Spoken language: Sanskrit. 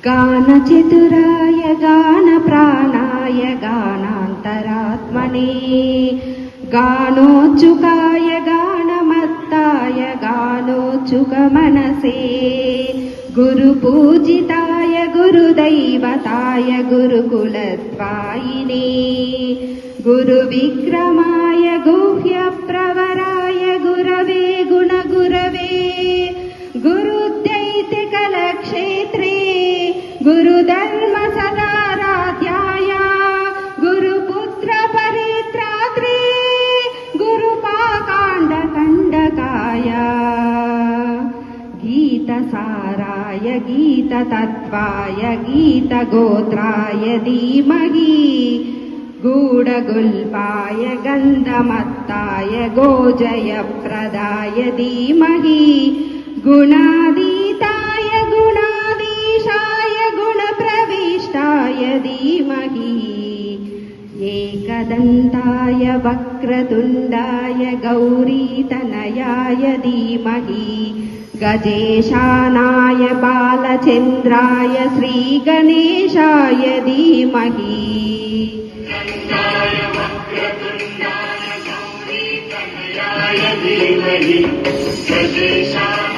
गानचतुराय गानप्राणाय गानान्तरात्मने गानोच्चुकाय गानमत्ताय गानोच्चुकमनसे गुरुपूजिताय गुरुदैवताय गुरुकुलत्वायिने गुरुविक्रमाय गुह्यप्रवराय गुरवे गुणगुरवे गुरुदैत्यकलक्षेत्रे गुरुधर्मसदाराध्याय गुरुपुत्रपरित्रात्रे गुरुपाकाण्डकण्डकाय गीतसाराय गीततत्त्वाय गीतगोत्राय धीमहि गूढगुल्पाय गन्धमत्ताय गोजयप्रदाय धीमहि गुणातीताय गुणाधीशाय गुणप्रविष्टाय धीमहि एकदन्ताय वक्रतुण्डाय गौरीतनयाय धीमहि गजेशानाय बालचन्द्राय श्रीगणेशाय धीमहि वक्रतुण्डाय गौरीतनयाय धीमहि गजेशानाय